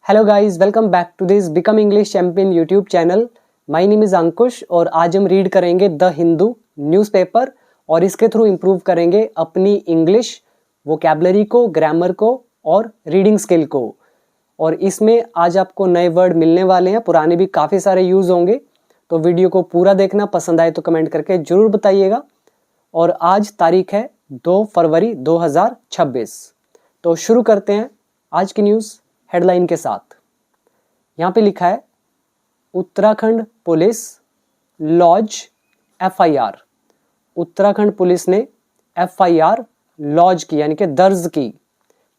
Hello guys, welcome back to this become English champion YouTube channel. My name is Ankush और आज हम read करेंगे the Hindu newspaper और इसके थ्रू इम्प्रूव करेंगे अपनी इंग्लिश वोकैबलरी को, ग्रामर को और रीडिंग स्किल को। और इसमें आज आपको नए वर्ड मिलने वाले हैं, पुराने भी काफ़ी सारे यूज़ होंगे। तो वीडियो को पूरा देखना, पसंद आए तो कमेंट करके ज़रूर बताइएगा। और आज तारीख है 2 फरवरी 2026। तो शुरू करते हैं आज की न्यूज़ हेडलाइन के साथ। यहाँ पे लिखा है Uttarakhand police lodge FIR. Uttarakhand police ने एफआईआर लॉज की यानी कि दर्ज की।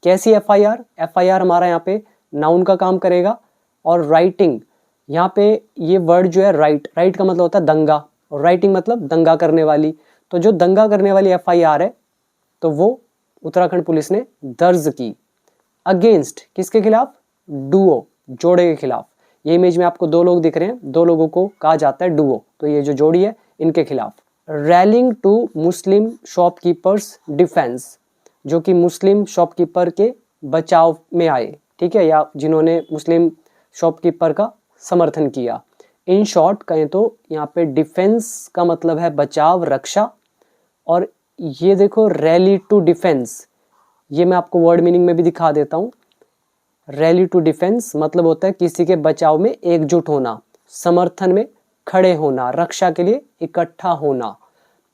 कैसी एफआईआर? एफआईआर हमारा यहाँ पे नाउन का काम करेगा और राइटिंग, यहाँ पे ये वर्ड जो है राइट का मतलब होता है दंगा और राइटिंग मतलब दंगा करने वाली। तो जो दंगा करने वाली एफआईआर है तो वो उत्तराखंड पुलिस ने दर्ज की। अगेंस्ट किसके खिलाफ? डुओ, जोड़े के खिलाफ। ये इमेज में आपको दो लोग दिख रहे हैं, दो लोगों को कहा जाता है डुओ, तो ये जो जोड़ी है इनके खिलाफ। Rallying to Muslim shopkeepers defence, जो कि मुस्लिम शॉपकीपर के बचाव में आए, ठीक है, या जिन्होंने मुस्लिम शॉपकीपर का समर्थन किया। इन शॉर्ट कहें तो यहाँ पे डिफेंस का मतलब है बचाव, रक्षा। और ये देखो रैली टू डिफेंस, ये मैं आपको वर्ड मीनिंग में भी दिखा देता हूँ। रैली टू डिफेंस मतलब होता है किसी के बचाव में एकजुट होना, समर्थन में खड़े होना, रक्षा के लिए इकट्ठा होना।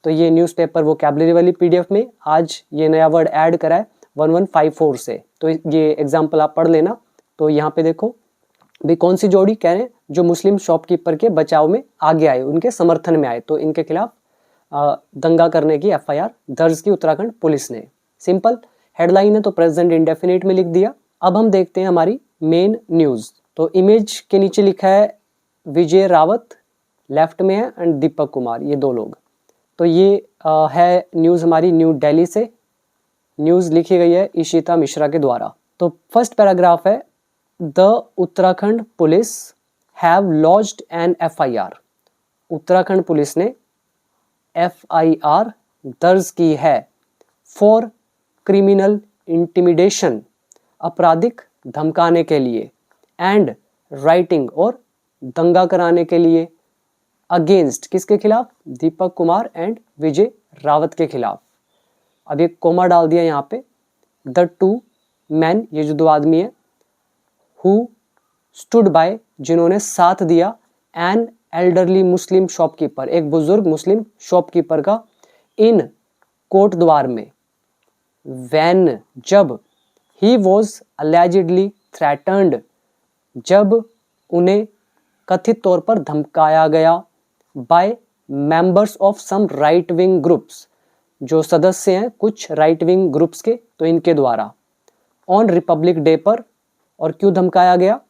तो ये न्यूज़पेपर वोकैबलरी वाली पीडीएफ में आज ये नया वर्ड ऐड करा है 1154 से। तो ये एग्जाम्पल आप पढ़ लेना। तो यहाँ पे देखो भी कौन सी जोड़ी कह रहे हैं, जो मुस्लिम शॉपकीपर के बचाव में आगे आए, उनके समर्थन में आए, तो इनके खिलाफ दंगा करने की एफआईआर दर्ज की उत्तराखंड पुलिस ने। सिंपल हेडलाइन है तो प्रेजेंट इंडेफिनिट में लिख दिया। अब हम देखते हैं हमारी मेन न्यूज़। तो इमेज के नीचे लिखा है विजय रावत, लेफ्ट में है, एंड दीपक कुमार, ये दो लोग। तो ये है न्यूज़ हमारी न्यू दिल्ली से। न्यूज़ लिखी गई है इशिता मिश्रा के द्वारा। तो फर्स्ट पैराग्राफ है the Uttarakhand police have lodged an FIR. Uttarakhand police ने एफआईआर दर्ज की है फॉर क्रिमिनल इंटिमिडेशन, आपराधिक धमकाने के लिए, एंड राइटिंग और दंगा कराने के लिए, अगेंस्ट किसके खिलाफ? दीपक कुमार एंड विजय रावत के खिलाफ। अब एक कोमा डाल दिया यहाँ पे। द टू मैन, ये जो दो आदमी है, हु स्टूड बाय, जिन्होंने साथ दिया, एन एल्डरली मुस्लिम शॉपकीपर, एक बुजुर्ग मुस्लिम शॉपकीपर का, इन कोट द्वार में, वैन जब, ही वॉज अलेजिडली थ्रेटन्ड, जब उन्हें कथित तौर पर धमकाया गया, by members of some right wing groups, जो सदस्य हैं कुछ राइट विंग ग्रुप्स के, तो इनके द्वारा, ऑन रिपब्लिक डे पर। और क्यों धमकाया गया?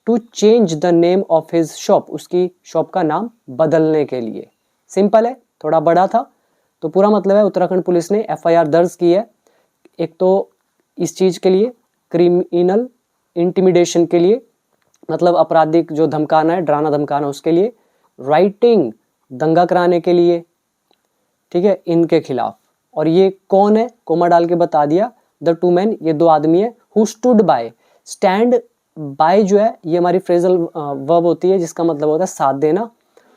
To change the name of his shop, उसकी शॉप का नाम बदलने के लिए। सिंपल है, थोड़ा बड़ा था। तो पूरा मतलब है उत्तराखंड पुलिस ने एफआईआर दर्ज की है, एक तो इस चीज के लिए, क्रिमिनल इंटिमिडेशन के लिए, मतलब आपराधिक जो धमकाना है, डराना धमकाना, उसके लिए, राइटिंग दंगा कराने के लिए, ठीक है, इनके खिलाफ। और ये कौन है? कोमा डाल के बता दिया, द टू मैन, ये दो आदमी है, who stood by. Stand by जो है ये हमारी फ्रेजल वर्ब होती है, जिसका मतलब होता है साथ देना,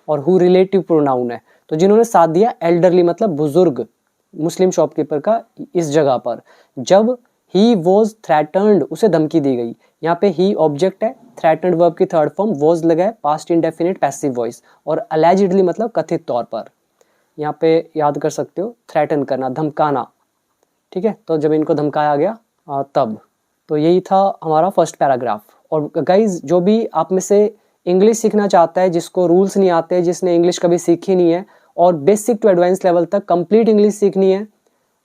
और हु रिलेटिव प्रोनाउन है। तो जिन्होंने साथ दिया, एल्डरली मतलब बुजुर्ग मुस्लिम शॉपकीपर का इस जगह पर, जब ही वॉज थ्रेटन्ड, उसे धमकी दी गई। यहाँ पे ही ऑब्जेक्ट है, थ्रेटन्ड वर्ब की थर्ड फॉर्म, वॉज लगा है, पास्ट इंडेफिनिट पैसिव वॉइस, और अलेजिडली मतलब कथित तौर पर। यहाँ पे याद कर सकते हो, थ्रेटन करना, धमकाना, ठीक है। तो जब इनको धमकाया गया तब। तो यही था हमारा फर्स्ट पैराग्राफ। और गाइज, जो भी आप में से इंग्लिश सीखना चाहता है, जिसको रूल्स नहीं आते, जिसने इंग्लिश कभी सीखी नहीं है और बेसिक टू एडवांस लेवल तक कंप्लीट इंग्लिश सीखनी है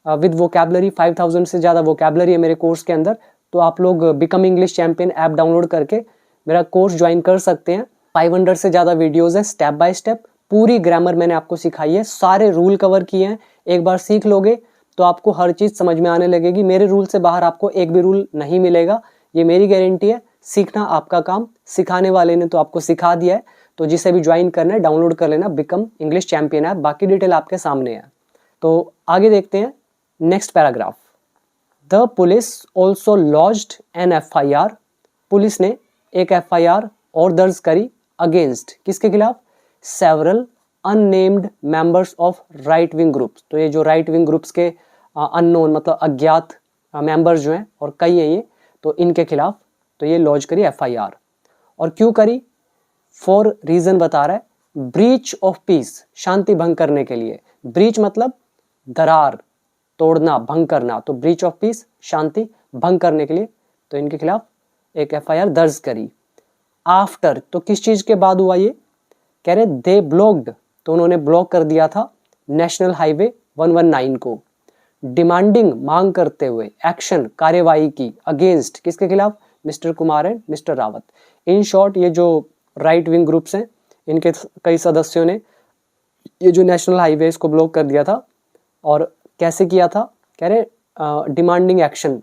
विद वोकैबलरी, 5000 से ज़्यादा वोकैबलरी है मेरे कोर्स के अंदर, तो आप लोग become English champion app download करके मेरा कोर्स ज्वाइन कर सकते हैं। 500 से ज़्यादा वीडियोस हैं, स्टेप बाय स्टेप पूरी ग्रामर मैंने आपको सिखाई है, सारे रूल कवर किए हैं। एक बार सीख लोगे तो आपको हर चीज़ समझ में आने लगेगी। मेरे रूल से बाहर आपको एक भी रूल नहीं मिलेगा, ये मेरी गारंटी है। सीखना आपका काम, सिखाने वाले ने तो आपको सिखा दिया है। तो जिसे भी ज्वाइन करना है डाउनलोड कर लेना बिकम इंग्लिश चैंपियन ऐप, बाकी डिटेल आपके सामने है। तो आगे देखते हैं next paragraph. The police also lodged an FIR police ने एक एफआईआर और दर्ज करी अगेंस्ट किसके खिलाफ, several unnamed members of right wing groups. तो ये जो राइट विंग ग्रुप्स के अननोन मतलब अज्ञात मेंबर्स जो हैं और कई हैं ये, तो इनके खिलाफ तो ये लॉन्च करी एफआईआर। और क्यों करी, फॉर रीजन बता रहा है, ब्रीच ऑफ पीस, शांति भंग करने के लिए। ब्रीच मतलब दरार, तोड़ना, भंग करना, तो ब्रीच ऑफ पीस शांति भंग करने के लिए तो इनके खिलाफ एक एफआईआर दर्ज करी। आफ्टर तो किस चीज के बाद हुआ ये, कह रहे दे ब्लॉक्ड, तो उन्होंने ब्लॉक कर दिया था नेशनल हाईवे 119 को, डिमांडिंग मांग करते हुए, एक्शन कार्यवाही की, अगेंस्ट किसके खिलाफ, mister Kumar and mister Rawat. In short ये जो राइट विंग ग्रुप्स हैं इनके कई सदस्यों ने ये जो नेशनल हाईवे इसको ब्लॉक कर दिया था। और कैसे किया था, कह रहे डिमांडिंग एक्शन,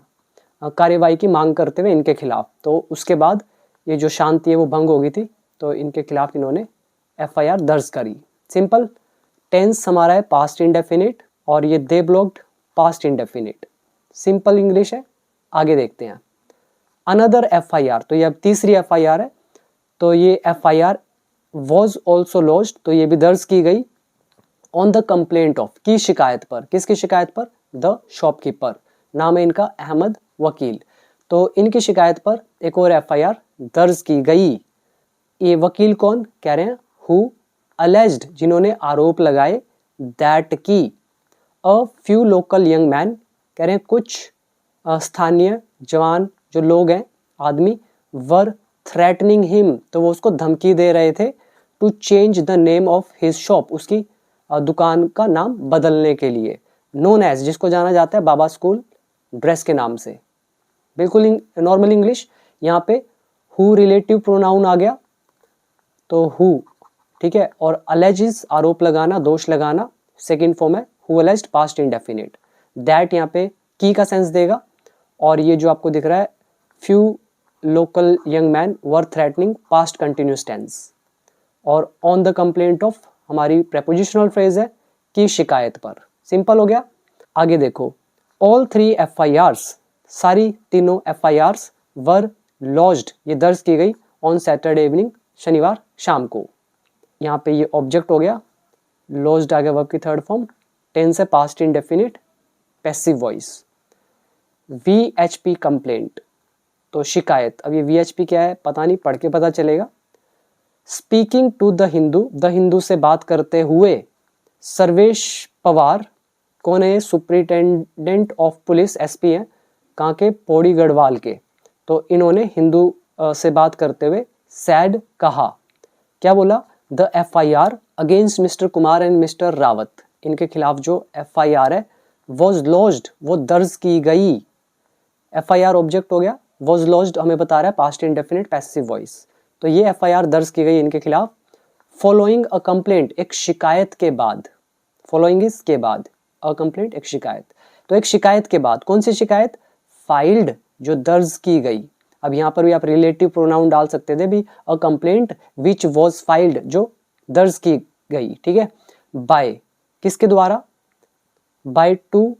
कार्यवाही की मांग करते हुए इनके खिलाफ। तो उसके बाद ये जो शांति है वो भंग हो गई थी, तो इनके खिलाफ इन्होंने एफआईआर दर्ज करी। सिंपल, टेंस हमारा है पास्ट इंडेफिनिट और ये they blocked past indefinite, simple English है। आगे देखते हैं अनदर एफआईआर, तो ये अब तीसरी एफआईआर है। तो ये एफआईआर वाज आल्सो लॉन्च्ड, तो ये भी दर्ज की गई ऑन द कंप्लेंट ऑफ, की शिकायत पर, किसकी शिकायत पर, द शॉपकीपर, नाम है इनका अहमद वकील। तो इनकी शिकायत पर एक और एफआईआर दर्ज की गई। ये वकील कौन, कह रहे हैं हु अलेज्ड, जिन्होंने आरोप लगाए, दैट की a few local young man, कह रहे हैं कुछ स्थानीय जवान जो लोग हैं, आदमी, वर थ्रेटनिंग हिम, तो वो उसको धमकी दे रहे थे, to change the name of his shop, उसकी दुकान का नाम बदलने के लिए, नोन एज, जिसको जाना जाता है बाबा स्कूल ड्रेस के नाम से। बिल्कुल नॉर्मल इंग्लिश। यहाँ पे हु रिलेटिव प्रोनाउन आ गया, तो हु, ठीक है, और अलेजिज आरोप लगाना, दोष लगाना, सेकंड फॉर्म है who alleged past indefinite. That यहाँ पे की का सेंस देगा। और ये जो आपको दिख रहा है फ्यू लोकल यंग मैन वर थ्रेटनिंग पास्ट कंटिन्यूस टेंस। और ऑन द कंप्लेंट ऑफ हमारी प्रेपोजिशनल फ्रेज है, की शिकायत पर। सिंपल हो गया। आगे देखो, ऑल थ्री एफआईआर्स, सारी तीनों एफआईआर्स वर लॉज्ड, ये दर्ज की गई ऑन सैटरडे इवनिंग, शनिवार शाम को। यहाँ पे ये ऑब्जेक्ट हो गया, लॉज्ड आ गया वर्ब की थर्ड फॉर्म, टेंस है past indefinite, passive voice. VHP complaint, तो शिकायत। अब ये वीएचपी क्या है पता नहीं, पढ़ के पता चलेगा। Speaking to the Hindu, the Hindu से बात करते हुए, सर्वेश पवार, कौन है, सुप्रिंटेंडेंट ऑफ पुलिस, एसपी हैं, कहाँ के, पौड़ी गढ़वाल के। तो इन्होंने हिंदू से बात करते हुए सैड कहा, क्या बोला, the FIR against mister Kumar and mister Rawat, इनके खिलाफ जो एफआईआर है वॉज लॉज्ड, वो दर्ज की गई। एफआईआर ऑब्जेक्ट हो गया, वॉज लॉज्ड हमें बता रहा है पास्ट इंडेफिनिट पैसिव वॉइस। तो ये एफआईआर दर्ज की गई इनके खिलाफ फॉलोइंग अ कंप्लेंट, एक शिकायत के बाद। फॉलोइंग इस के बाद, अ कंप्लेंट एक शिकायत, तो एक शिकायत के बाद, कौन सी शिकायत, फाइल्ड, जो दर्ज की गई। अब यहाँ पर भी आप रिलेटिव प्रोनाउन डाल सकते थे भी, a complaint which was filed, जो दर्ज की गई, ठीक है, बाय, किसके द्वारा, बाय टू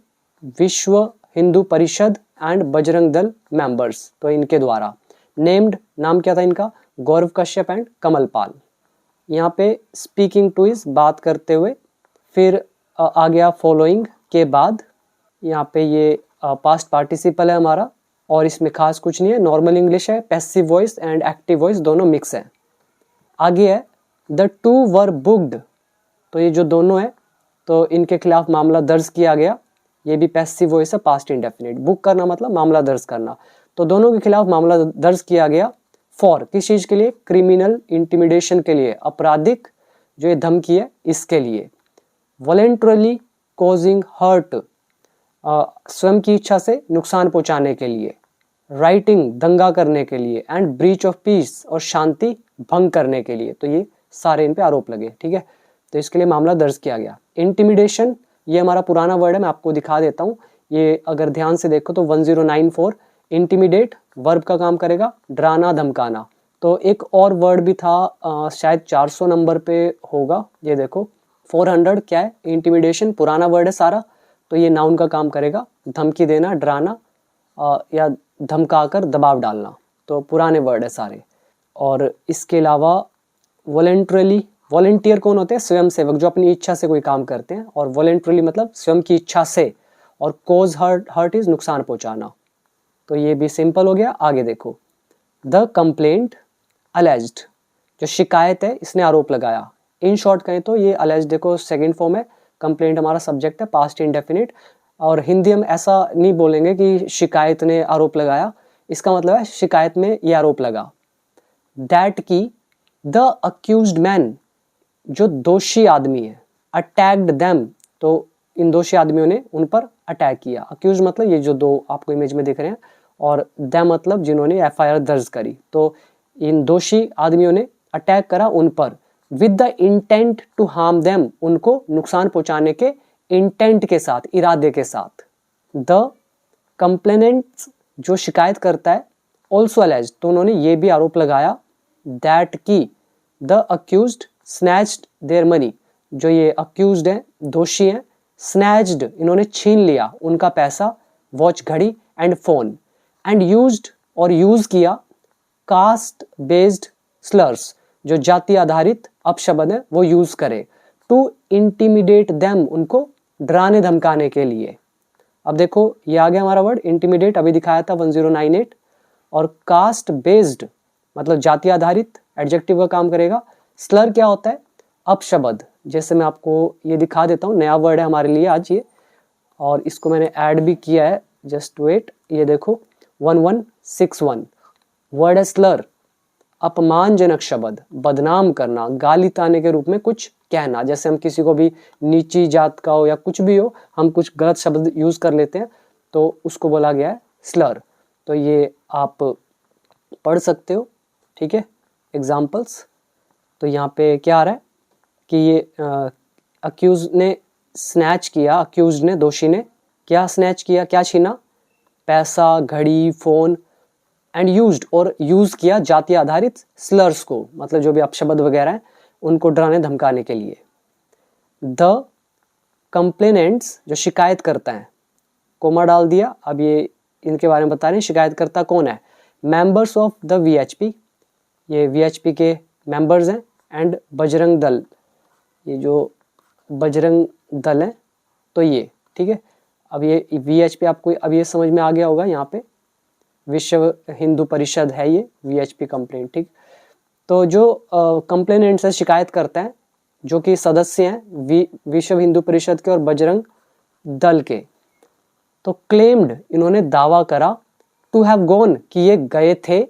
विश्व हिंदू परिषद एंड बजरंग दल मेंबर्स, तो इनके द्वारा। नेम्ड, नाम क्या था इनका, गौरव कश्यप एंड कमल पाल। यहाँ पे स्पीकिंग टू इज, बात करते हुए, फिर आ गया फॉलोइंग के बाद, यहाँ पे ये पास्ट पार्टिसिपल है हमारा, और इसमें खास कुछ नहीं है, नॉर्मल इंग्लिश है, passive voice and active voice दोनों मिक्स है। आगे है द टू वर बुक्ड, तो ये जो दोनों है तो इनके खिलाफ मामला दर्ज किया गया, ये भी पैसिव वॉइस है, पास्ट इंडेफिनिट, बुक करना मतलब मामला दर्ज करना, तो दोनों के खिलाफ मामला दर्ज किया गया फॉर, किस चीज के लिए, क्रिमिनल इंटिमिडेशन के लिए, आपराधिक जो ये धमकी है इसके लिए, वॉलेंटरली कॉजिंग हर्ट, स्वयं की इच्छा से नुकसान पहुंचाने के लिए, राइटिंग दंगा करने के लिए, एंड ब्रीच ऑफ पीस और शांति भंग करने के लिए। तो ये सारे इन पे आरोप लगे, ठीक है, तो इसके लिए मामला दर्ज किया गया। इंटिमिडेशन ये हमारा पुराना वर्ड है, मैं आपको दिखा देता हूँ, ये अगर ध्यान से देखो तो 1094, इंटिमिडेट वर्ब का काम करेगा, डराना धमकाना। तो एक और वर्ड भी था शायद 400 नंबर पे होगा, ये देखो 400, क्या है, इंटिमिडेशन, पुराना वर्ड है सारा, तो ये नाउन का काम करेगा, धमकी देना, डराना या धमकाकर दबाव डालना। तो पुराने वर्ड है सारे। और इसके अलावा वॉलंटरली, वॉलंटियर कौन होते हैं? स्वयं सेवक, जो अपनी इच्छा से कोई काम करते हैं। और वॉलंटरली मतलब स्वयं की इच्छा से। और कोज हर्ट इज नुकसान पहुंचाना। तो ये भी सिंपल हो गया। आगे देखो, द कंप्लेंट अलेज्ड, जो शिकायत है इसने आरोप लगाया। इन शॉर्ट कहें तो ये अलेज्ड देखो सेकंड फॉर्म है, कंप्लेंट हमारा सब्जेक्ट है, पास्ट इंडेफिनिट। और हिंदी हम ऐसा नहीं बोलेंगे कि शिकायत ने आरोप लगाया, इसका मतलब है शिकायत में ये आरोप लगा। दैट की द अक्यूज्ड मैन, जो दोषी आदमी है, अटैक्ड देम, तो इन दोषी आदमियों ने उन पर अटैक किया। अक्यूज मतलब ये जो दो आपको इमेज में दिख रहे हैं, और देम मतलब जिन्होंने एफआईआर दर्ज करी। तो इन दोषी आदमियों ने अटैक करा उन पर, with the intent to harm them, उनको नुकसान पहुंचाने के इंटेंट के साथ, इरादे के साथ। द कंप्लेनेंट, जो शिकायत करता है, ऑल्सो अलेज्ड, तो उन्होंने ये भी आरोप लगाया, दैट की the accused snatched their money, जो ये अक्यूज्ड हैं, दोषी हैं, स्नैच्ड इन्होंने छीन लिया उनका पैसा, वॉच घड़ी एंड फोन, एंड यूज्ड और यूज किया कास्ट बेस्ड स्लर्स, जो जाति आधारित अपशब्द है वो यूज करे, टू इंटिमिडेट देम, उनको डराने धमकाने के लिए। अब देखो ये आ गया हमारा वर्ड इंटिमिडेट, अभी दिखाया था 1098। और कास्ट बेस्ड मतलब जाति आधारित, एडजेक्टिव का काम करेगा। स्लर क्या होता है? अपशब्द। जैसे मैं आपको ये दिखा देता हूँ, नया वर्ड है हमारे लिए आज ये, और इसको मैंने ऐड भी किया है, जस्ट वेट। ये देखो 1161 वर्ड है स्लर, अपमानजनक शब्द, बदनाम करना, गाली ताने के रूप में कुछ कहना। जैसे हम किसी को भी नीची जात का हो या कुछ भी हो, हम कुछ गलत शब्द यूज कर लेते हैं, तो उसको बोला गया है स्लर। तो ये आप पढ़ सकते हो, ठीक है, एग्जाम्पल्स। तो यहाँ पे क्या आ रहा है कि ये अक्यूज ने स्नैच किया, अक्यूज ने, दोषी ने क्या स्नैच किया, क्या छीना? पैसा, घड़ी, फोन, एंड यूज्ड और यूज किया जाति आधारित स्लर्स को, मतलब जो भी अपशब्द वगैरह हैं उनको डराने धमकाने के लिए। द कंप्लेनेंट्स, जो शिकायत करता है, कोमा डाल दिया। अब ये इनके बारे में बता रहे हैं, शिकायतकर्ता कौन है? मेंबर्स ऑफ द वीएचपी, ये वीएचपी के मेंबर्स हैं, एंड बजरंग दल, ये जो बजरंग दल है, तो ये ठीक है। अब ये वीएचपी आपको अब ये समझ में आ गया होगा, यहाँ पे विश्व हिंदू परिषद है ये वीएचपी कंप्लेंट, ठीक। तो जो कंप्लेनेंट से शिकायत करते हैं, जो कि सदस्य हैं विश्व हिंदू परिषद के और बजरंग दल के, तो क्लेम्ड इन्होंने दावा करा, टू हैव गॉन कि ये गए थे,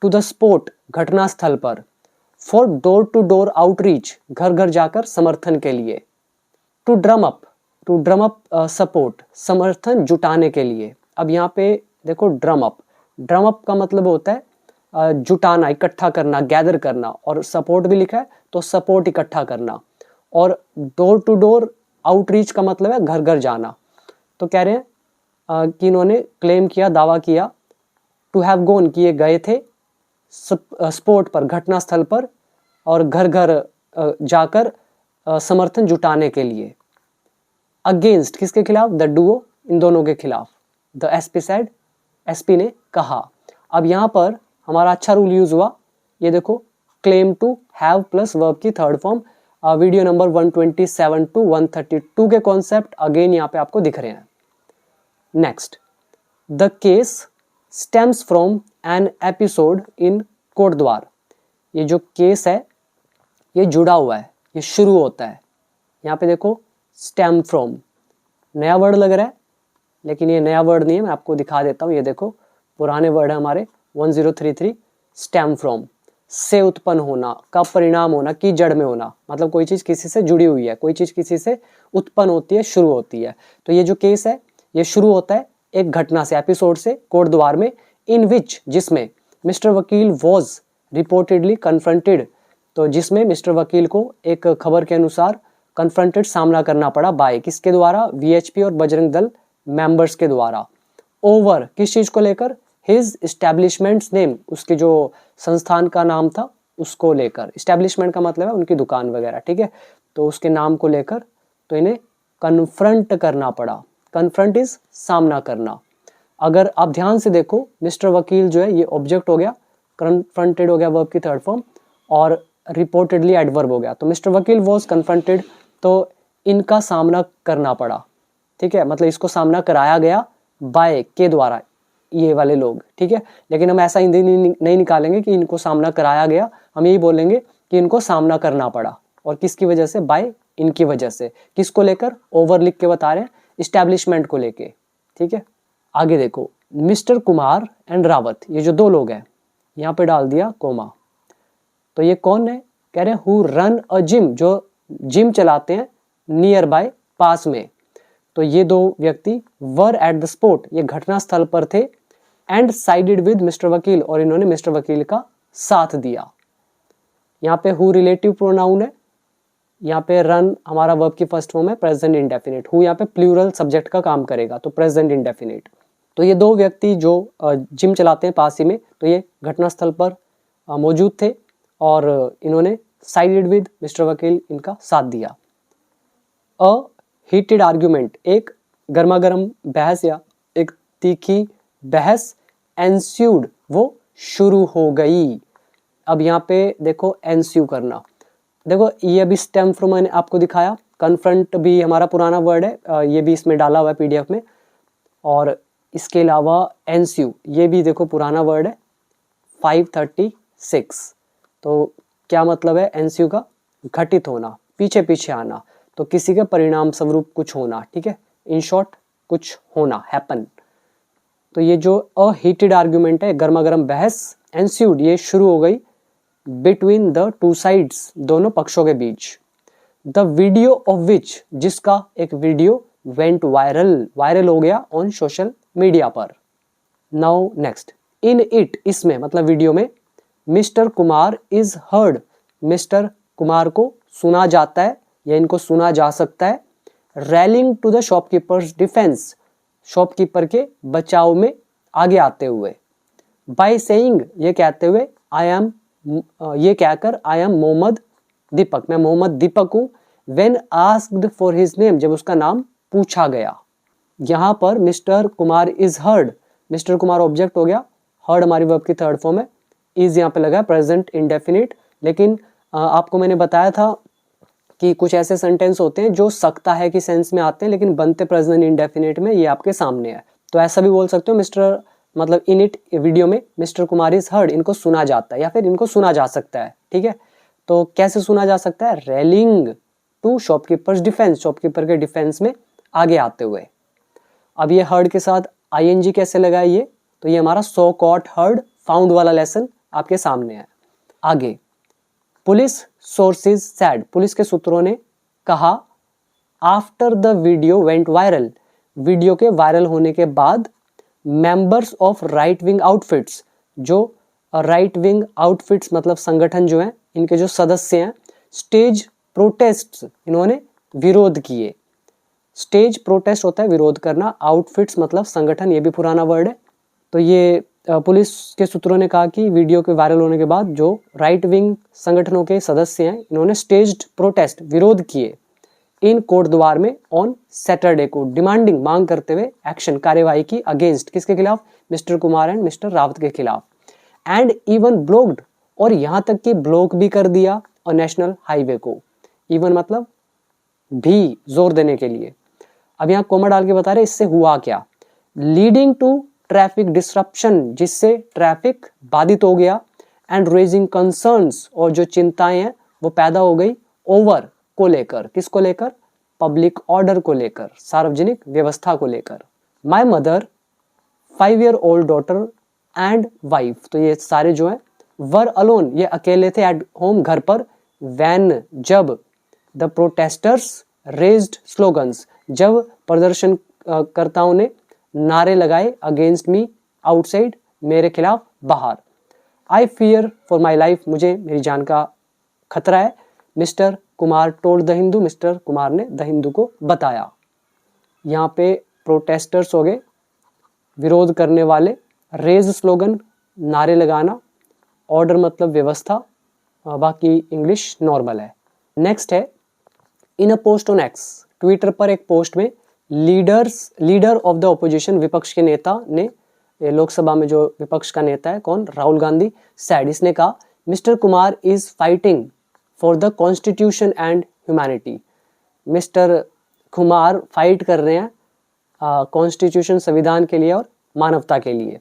टू द स्पॉट घटना स्थल पर, for door to door outreach घर घर जाकर समर्थन के लिए, टू ड्रम अप सपोर्ट समर्थन जुटाने के लिए। अब यहाँ पे देखो ड्रम अप का मतलब होता है जुटाना, इकट्ठा करना, गैदर करना, और सपोर्ट भी लिखा है तो सपोर्ट इकट्ठा करना। और डोर टू डोर आउटरीच का मतलब है घर घर जाना। तो कह रहे हैं कि इन्होंने क्लेम किया, दावा किया, टू हैव गॉन कि ये गए थे स्पॉट पर, घटना स्थल पर, और घर घर जाकर समर्थन जुटाने के लिए। अगेंस्ट किसके खिलाफ? द डुओ, इन दोनों के खिलाफ। द एसपी सेड, एसपी ने कहा। अब यहाँ पर हमारा अच्छा रूल यूज हुआ, ये देखो claim to have plus verb की third form, video number 127 to 132 के कॉन्सेप्ट अगेन यहाँ पे आपको दिख रहे हैं। Next, the case stems from an episode in Kotdwar. ये जो केस है ये जुड़ा हुआ है, ये शुरू होता है। यहाँ पे देखो स्टेम फ्रॉम, नया वर्ड लग रहा है, लेकिन ये नया वर्ड नहीं है, मैं आपको दिखा देता हूँ। ये देखो पुराने वर्ड है हमारे 1033। स्टेम फ्रॉम से उत्पन्न होना, का परिणाम होना, की जड़ में होना, मतलब कोई चीज किसी से जुड़ी हुई है, कोई चीज किसी से उत्पन्न होती है, शुरू होती है। तो ये जो केस है ये शुरू होता है एक घटना से, एपिसोड से, कोटद्वार में, इन विच जिसमें मिस्टर वकील वॉज रिपोर्टेडली कन्फ्रंटेड, तो जिसमें मिस्टर वकील को एक खबर के अनुसार कन्फ्रंटेड, सामना करना पड़ा, बाय किसके द्वारा? वीएचपी और बजरंग दल मेंबर्स के द्वारा। ओवर किस चीज को लेकर? हिज एस्टैब्लिशमेंट्स नेम, उसके जो संस्थान का नाम था उसको लेकर। एस्टैब्लिशमेंट का मतलब है उनकी दुकान वगैरह, ठीक है, तो उसके नाम को लेकर तो इन्हें कन्फ्रंट करना पड़ा। कन्फ्रंट इज सामना करना। अगर आप ध्यान से देखो मिस्टर वकील जो है ये ऑब्जेक्ट हो गया, कन्फ्रंटेड हो गया वर्ब की थर्ड फॉर्म, और रिपोर्टेडली एडवर्ब हो गया। तो मिस्टर वकील वॉज कन्फ्रंटेड, तो इनका सामना करना पड़ा, ठीक है, मतलब इसको सामना कराया गया बाय के द्वारा, ये वाले लोग, ठीक है। लेकिन हम ऐसा हिंदी नहीं निकालेंगे कि इनको सामना कराया गया, हम यही बोलेंगे कि इनको सामना करना पड़ा। और किसकी वजह से? बाय, इनकी वजह से। किसको लेकर? ओवर लिख के बता रहे हैं, इस्टेब्लिशमेंट को लेके, ठीक है। आगे देखो, मिस्टर कुमार एंड रावत, ये जो दो लोग हैं, यहाँ पे डाल दिया कोमा। तो ये कौन है? कह रहे हैं हु रन अ जिम, जो जिम चलाते हैं नियर बाय, पास में। तो ये दो व्यक्ति वर एट द स्पॉट, ये घटना स्थल पर थे, एंड साइडेड विद मिस्टर वकील, और इन्होंने मिस्टर वकील का साथ दिया। यहाँ पे हु रिलेटिव प्रोनाउन है, यहाँ पे रन हमारा वर्ब की फर्स्ट फॉर्म है प्रेजेंट इंडेफिनिट, हु यहाँ पे प्लूरल सब्जेक्ट का काम करेगा, तो प्रेजेंट इंडेफिनिट। तो ये दो व्यक्ति जो जिम चलाते हैं पास ही में, तो ये घटनास्थल पर मौजूद थे और इन्होंने साइडेड विद मिस्टर वकील, इनका साथ दिया। अ हीटेड आर्ग्यूमेंट, एक गर्मा गर्म बहस या एक तीखी बहस, एंस्यूड, वो शुरू हो गई। अब यहाँ पे देखो एंस्यू करना, देखो ये अभी स्टेम फ्रॉम मैंने आपको दिखाया, कन्फ्रंट भी हमारा पुराना वर्ड है, ये भी इसमें डाला हुआ है पीडीएफ में, और इसके अलावा एंस्यू ये भी देखो पुराना वर्ड है 536। तो क्या मतलब है एंस्यू का? घटित होना, पीछे पीछे आना, तो किसी के परिणाम स्वरूप कुछ होना, ठीक है, इन शॉर्ट कुछ होना, हैपन। तो ये जो अ हीटेड आर्ग्यूमेंट है, गर्मा गर्म बहस, एंस्यूड, ये शुरू हो गई बिटवीन द टू साइड्स, दोनों पक्षों के बीच। द वीडियो ऑफ विच, जिसका एक वीडियो वेंट वायरल, वायरल हो गया ऑन सोशल मीडिया पर। नाउ नेक्स्ट, इन इट, इसमें मतलब वीडियो में, mister Kumar is heard, mister Kumar को सुना जाता है या इनको सुना जा सकता है, rallying to the shopkeepers defence, shopkeeper के बचाव में आगे आते हुए, बाय सेइंग, ये कहते हुए, आई एम, ये कहकर, आई एम मोहम्मद दीपक, मैं मोहम्मद दीपक हूं, when asked for his name, जब उसका नाम पूछा गया। यहां पर mister Kumar is heard, mister Kumar object हो गया, हर्ड हमारी वर्ब की थर्ड फॉर्म है, इज यहाँ पे लगा प्रेजेंट इंडेफिनिट। लेकिन आपको मैंने बताया था कि कुछ ऐसे सेंटेंस होते हैं जो सकता है कि सेंस में आते हैं लेकिन बनते प्रेजेंट इंडेफिनिट में, ये आपके सामने है। तो ऐसा भी बोल सकते हो, मिस्टर मतलब इन इट वीडियो में मिस्टर कुमार इज हर्ड, इनको सुना जाता है या फिर इनको सुना जा सकता है, ठीक है। तो कैसे सुना जा सकता है? Rallying to shopkeepers defence, shopkeeper के डिफेंस में आगे आते हुए। अब ये हर्ड के साथ आईएनजी कैसे लगा ये? तो ये हमारा सो कॉट हर्ड फाउंड वाला लेसन आपके सामने है। आगे, पुलिस सोर्सेज सैड, पुलिस के सूत्रों ने कहा, after the video went viral, video के वायरल होने के बाद, members of right wing outfits, जो राइट विंग आउटफिट्स मतलब संगठन जो है, इनके जो सदस्य हैं, स्टेज प्रोटेस्ट, इन्होंने विरोध किए। स्टेज प्रोटेस्ट होता है विरोध करना, आउटफिट्स मतलब संगठन, ये भी पुराना वर्ड है। तो ये पुलिस के सूत्रों ने कहा कि वीडियो के वायरल होने के बाद जो राइट विंग संगठनों के सदस्य हैं, इन्होंने स्टेज्ड प्रोटेस्ट, विरोध किए, इन कोर्ट द्वार में ऑन सैटरडे को, डिमांडिंग, मांग करते हुए, एक्शन, कार्यवाही की, अगेंस्ट, किसके खिलाफ? Mister Kumar and mister Rawat के खिलाफ, एंड इवन ब्लॉक्ड, और यहां तक कि ब्लॉक भी कर दिया और नेशनल हाईवे को, इवन मतलब भी, जोर देने के लिए। अब यहाँ कोमा डाल के बता रहे इससे हुआ क्या, लीडिंग टू ट्रैफिक डिसरप्शन, जिससे ट्रैफिक बाधित हो गया, एंड रेजिंग कंसर्न्स, और जो चिंताएं हैं वो पैदा हो गई, ओवर, को लेकर, किसको लेकर? पब्लिक ऑर्डर को लेकर, सार्वजनिक व्यवस्था को लेकर। My mother, 5 year old daughter and wife, तो ये सारे जो है वर अलोन, ये अकेले थे, एट होम, घर पर, वैन, जब, द प्रोटेस्टर्स रेज्ड स्लोगन्स, जब प्रदर्शन कर्ताओं ने नारे लगाए, अगेंस्ट मी, आउटसाइड, मेरे खिलाफ, बाहर। I fear for my life, मुझे मेरी जान का खतरा है, mister Kumar told the Hindu, mister Kumar ने द हिंदू को बताया। यहाँ पे प्रोटेस्टर्स हो गए, विरोध करने वाले, रेज स्लोगन, नारे लगाना, ऑर्डर मतलब व्यवस्था, बाकी इंग्लिश नॉर्मल है। नेक्स्ट है, in a post on X, Twitter पर एक पोस्ट में, लीडर ऑफ द ऑपोजिशन, विपक्ष के नेता ने, लोकसभा में जो विपक्ष का नेता है कौन, राहुल गांधी, सैड, इसने कहा mister Kumar is fighting for the constitution and humanity. Mister Kumar fight कर रहे हैं कॉन्स्टिट्यूशन, संविधान के लिए और मानवता के लिए।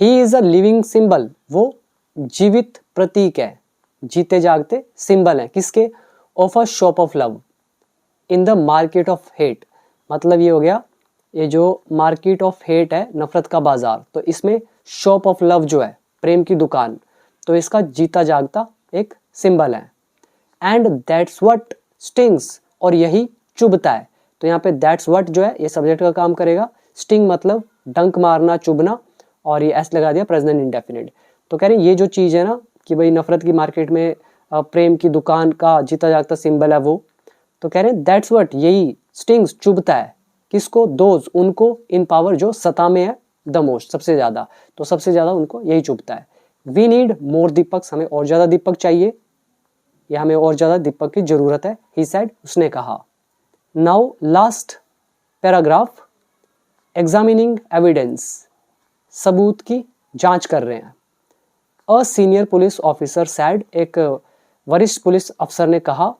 He is a living symbol, वो जीवित प्रतीक है, जीते जागते सिंबल है, किसके, of a shop of love in the market of hate. मतलब ये हो गया, ये जो मार्केट ऑफ हेट है, नफरत का बाजार, तो इसमें शॉप ऑफ लव जो है, प्रेम की दुकान, तो इसका जीता जागता एक सिंबल है। एंड दैट्स व्हाट स्टिंग्स, और यही चुभता है। तो यहाँ पे दैट्स व्हाट जो है ये सब्जेक्ट का काम करेगा, स्टिंग मतलब डंक मारना, चुभना, और ये एस लगा दिया प्रेजेंट इंडेफिनिट। तो कह रहे हैं ये जो चीज़ है ना कि भाई नफरत की मार्केट में प्रेम की दुकान का जीता जागता सिंबल है वो, तो कह रहे हैं दैट्स व्हाट, यही स्टिंग्स चुभता है, किसको, दोज, उनको, इन पावर जो सत्ता में है, द मोस्ट, सबसे ज़्यादा, तो सबसे ज़्यादा उनको यही चुभता है। वी नीड मोर दीपक, हमें और ज़्यादा दीपक चाहिए, या हमें और ज़्यादा दीपक की ज़रूरत है, ही सेड, उसने कहा। Now last paragraph, examining evidence, सबूत की जांच कर रहे हैं। A senior police officer sad, एक वरिष्ठ पुलिस अफसर ने कहा,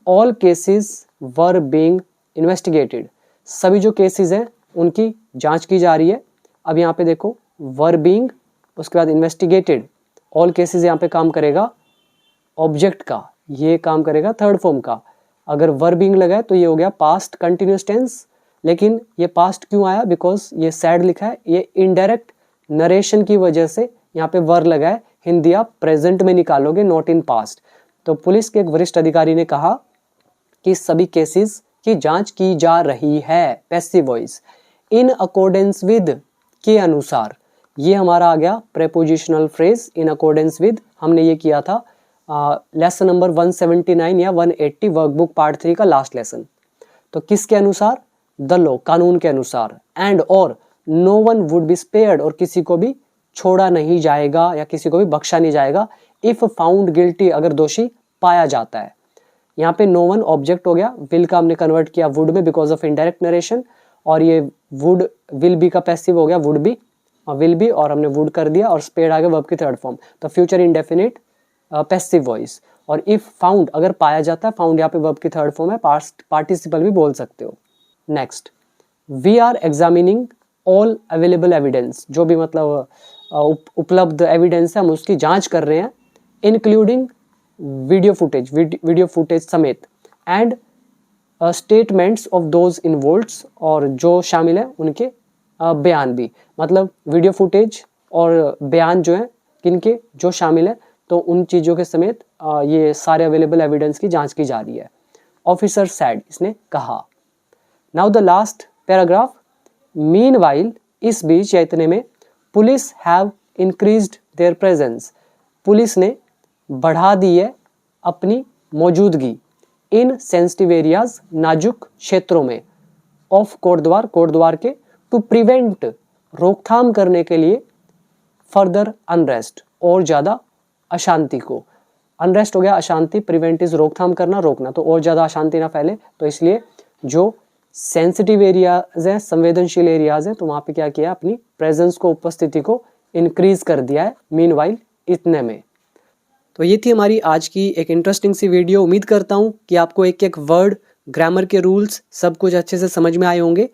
all cases were being investigated, सभी जो केसेस हैं उनकी जांच की जा रही है। अब यहाँ पे देखो वर बीइंग, उसके बाद इन्वेस्टिगेटेड, ऑल केसेस यहाँ पे काम करेगा ऑब्जेक्ट का, ये काम करेगा थर्ड फॉर्म का। अगर वर बीइंग लगा है तो ये हो गया पास्ट कंटिन्यूस टेंस, लेकिन ये पास्ट क्यों आया, बिकॉज ये सैड लिखा है, ये इनडायरेक्ट नरेशन की वजह से यहाँ पे वर लगा है। हिंदी आप प्रेजेंट में निकालोगे, नॉट इन पास्ट। तो पुलिस के एक वरिष्ठ अधिकारी ने कहा कि सभी केसेस की जांच की जा रही है, passive voice, in accordance with, के अनुसार। ये हमारा आ गया prepositional phrase, in accordance with, हमने ये किया था लेसन नंबर 179 या 180 वर्कबुक पार्ट 3 का लास्ट लेसन। तो किसके अनुसार, द लॉ, कानून के अनुसार, एंड और no one would be spared, और किसी को भी छोड़ा नहीं जाएगा या किसी को भी बख्शा नहीं जाएगा, इफ फाउंड गिल्टी, अगर दोषी पाया जाता है। यहाँ पे नो वन ऑब्जेक्ट हो गया, विल का हमने कन्वर्ट किया वुड में बिकॉज ऑफ इनडायरेक्ट नरेशन, और ये वुड विल बी का पैसिव हो गया वुड बी, विल बी, और हमने वुड कर दिया, और स्पेड आ गया वर्ब की थर्ड फॉर्म, तो फ्यूचर इंडेफिनिट पैसिव वॉइस। और इफ फाउंड, अगर पाया जाता है, फाउंड यहाँ पे वर्ब की थर्ड फॉर्म है, पास्ट पार्टिसिपल भी बोल सकते हो। Next, we are examining all available evidence, जो भी मतलब उपलब्ध एविडेंस है हम उसकी जांच कर रहे हैं, इंक्लूडिंग वीडियो फुटेज समेत, and statements of those involved, और जो शामिल है उनके बयान भी, मतलब वीडियो फुटेज और बयान जो है किनके, जो शामिल है, तो उन चीज़ों के समेत ये सारे अवेलेबल एविडेंस की जांच की जा रही है। ऑफिसर सैड, इसने कहा। Now the last paragraph, meanwhile, इस बीच या इतने में, police have increased there presence, police ने बढ़ा दी है अपनी मौजूदगी, इन सेंसिटिव एरियाज, नाजुक क्षेत्रों में, ऑफ कोटद्वार के, टू प्रिवेंट, रोकथाम करने के लिए, फर्दर अनरेस्ट, और ज़्यादा अशांति को। अनरेस्ट हो गया अशांति, प्रिवेंट इज रोकथाम करना, रोकना, तो और ज़्यादा अशांति ना फैले, तो इसलिए जो सेंसिटिव एरियाज हैं, संवेदनशील एरियाज हैं, तो वहाँ पे क्या किया, अपनी प्रेजेंस को, उपस्थिति को इंक्रीज कर दिया है मीनवाइल, इतने में। तो ये थी हमारी आज की एक इंटरेस्टिंग सी वीडियो। उम्मीद करता हूँ कि आपको एक एक वर्ड, ग्रामर के रूल्स, सब कुछ अच्छे से समझ में आए होंगे।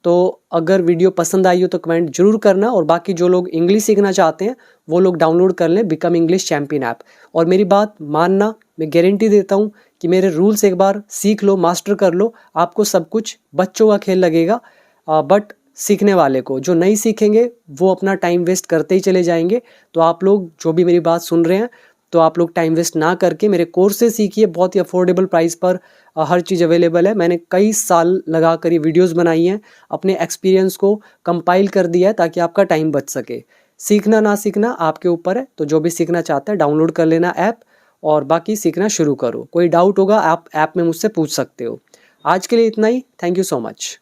तो अगर वीडियो पसंद आई हो तो कमेंट जरूर करना, और बाकी जो लोग इंग्लिश सीखना चाहते हैं वो लोग डाउनलोड कर लें बिकम इंग्लिश चैंपियन ऐप। और मेरी बात मानना, मैं गारंटी देता हूँ कि मेरे रूल्स एक बार सीख लो, मास्टर कर लो, आपको सब कुछ बच्चों का खेल लगेगा, बट सीखने वाले को, जो नहीं सीखेंगे वो अपना टाइम वेस्ट करते ही चले जाएंगे। तो आप लोग जो भी मेरी बात सुन रहे हैं, तो आप लोग टाइम वेस्ट ना करके मेरे कोर्स से सीखिए, बहुत ही अफोर्डेबल प्राइस पर हर चीज़ अवेलेबल है। मैंने कई साल लगा कर ये वीडियोज़ बनाई हैं, अपने एक्सपीरियंस को कंपाइल कर दिया है ताकि आपका टाइम बच सके। सीखना ना सीखना आपके ऊपर है, तो जो भी सीखना चाहता है डाउनलोड कर लेना ऐप, और बाकी सीखना शुरू करो। कोई डाउट होगा आप ऐप में मुझसे पूछ सकते हो। आज के लिए इतना ही, थैंक यू सो मच।